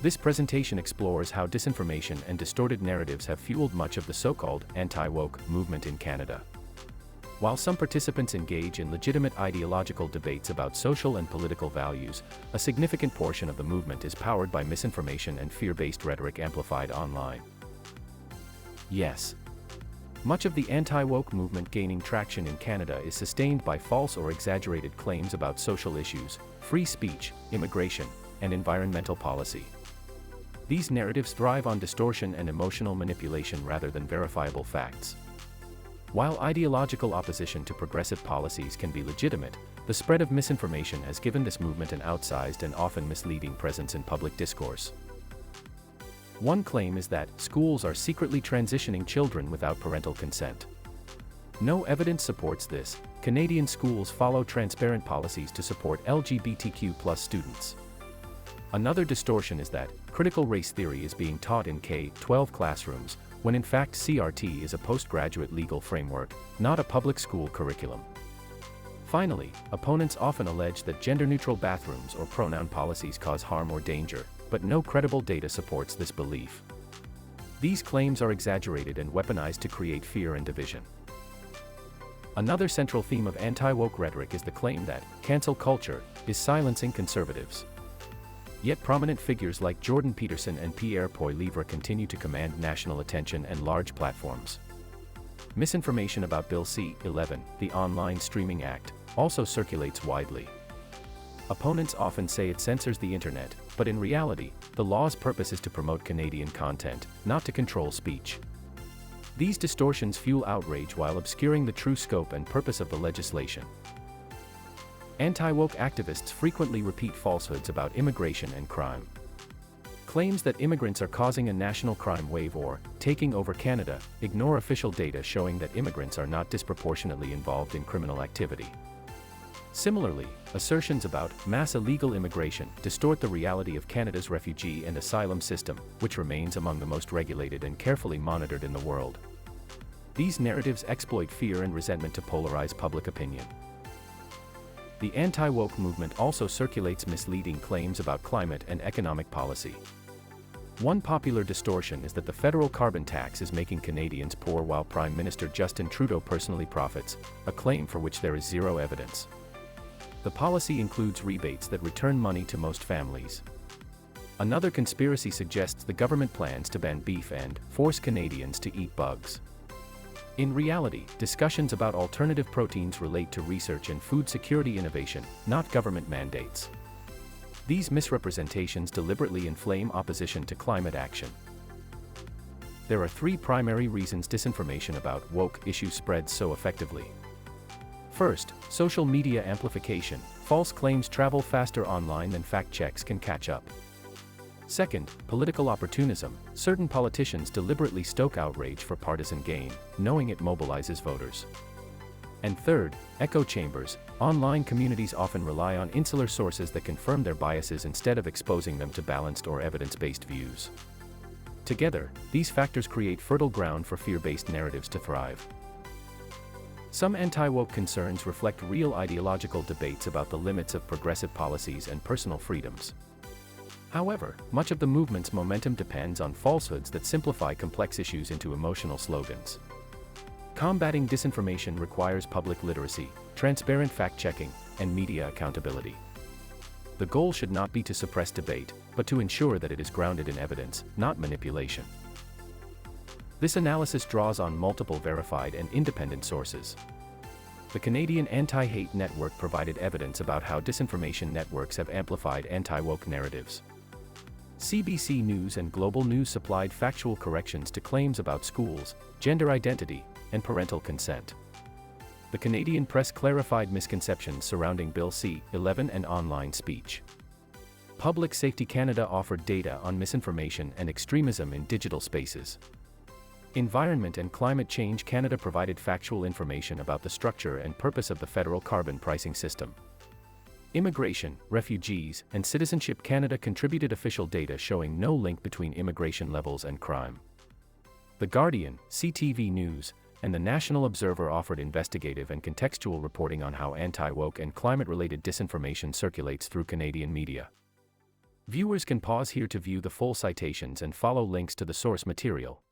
This presentation explores how disinformation and distorted narratives have fueled much of the so-called anti-woke movement in Canada. While some participants engage in legitimate ideological debates about social and political values, a significant portion of the movement is powered by misinformation and fear-based rhetoric amplified online. Yes. Much of the anti-woke movement gaining traction in Canada is sustained by false or exaggerated claims about social issues, free speech, immigration, and environmental policy. These narratives thrive on distortion and emotional manipulation rather than verifiable facts. While ideological opposition to progressive policies can be legitimate, the spread of misinformation has given this movement an outsized and often misleading presence in public discourse. One claim is that schools are secretly transitioning children without parental consent. No evidence supports this. Canadian schools follow transparent policies to support LGBTQ+ students. Another distortion is that critical race theory is being taught in K-12 classrooms, when in fact CRT is a postgraduate legal framework, not a public school curriculum. Finally, opponents often allege that gender-neutral bathrooms or pronoun policies cause harm or danger, but no credible data supports this belief. These claims are exaggerated and weaponized to create fear and division. Another central theme of anti-woke rhetoric is the claim that cancel culture is silencing conservatives. Yet prominent figures like Jordan Peterson and Pierre Poilievre continue to command national attention and large platforms. Misinformation about Bill C-11, the Online Streaming Act, also circulates widely. Opponents often say it censors the internet, but in reality, the law's purpose is to promote Canadian content, not to control speech. These distortions fuel outrage while obscuring the true scope and purpose of the legislation. Anti-woke activists frequently repeat falsehoods about immigration and crime. Claims that immigrants are causing a national crime wave or taking over Canada ignore official data showing that immigrants are not disproportionately involved in criminal activity. Similarly, assertions about mass illegal immigration distort the reality of Canada's refugee and asylum system, which remains among the most regulated and carefully monitored in the world. These narratives exploit fear and resentment to polarize public opinion. The anti-woke movement also circulates misleading claims about climate and economic policy. One popular distortion is that the federal carbon tax is making Canadians poor while Prime Minister Justin Trudeau personally profits, a claim for which there is zero evidence. The policy includes rebates that return money to most families. Another conspiracy suggests the government plans to ban beef and force Canadians to eat bugs. In reality, discussions about alternative proteins relate to research and food security innovation, not government mandates. These misrepresentations deliberately inflame opposition to climate action. There are three primary reasons disinformation about woke issues spreads so effectively. First, social media amplification. False claims travel faster online than fact checks can catch up. Second, political opportunism. Certain politicians deliberately stoke outrage for partisan gain, knowing it mobilizes voters. And third, echo chambers. Online communities often rely on insular sources that confirm their biases instead of exposing them to balanced or evidence-based views. Together, these factors create fertile ground for fear-based narratives to thrive. Some anti-woke concerns reflect real ideological debates about the limits of progressive policies and personal freedoms. However, much of the movement's momentum depends on falsehoods that simplify complex issues into emotional slogans. Combating disinformation requires public literacy, transparent fact-checking, and media accountability. The goal should not be to suppress debate, but to ensure that it is grounded in evidence, not manipulation. This analysis draws on multiple verified and independent sources. The Canadian Anti-Hate Network provided evidence about how disinformation networks have amplified anti-woke narratives. CBC News and Global News supplied factual corrections to claims about schools, gender identity, and parental consent. The Canadian Press clarified misconceptions surrounding Bill C-11 and online speech. Public Safety Canada offered data on misinformation and extremism in digital spaces. Environment and Climate Change Canada provided factual information about the structure and purpose of the federal carbon pricing system. Immigration, Refugees, and Citizenship Canada contributed official data showing no link between immigration levels and crime. The Guardian, CTV News, and the National Observer offered investigative and contextual reporting on how anti-woke and climate-related disinformation circulates through Canadian media. Viewers can pause here to view the full citations and follow links to the source material.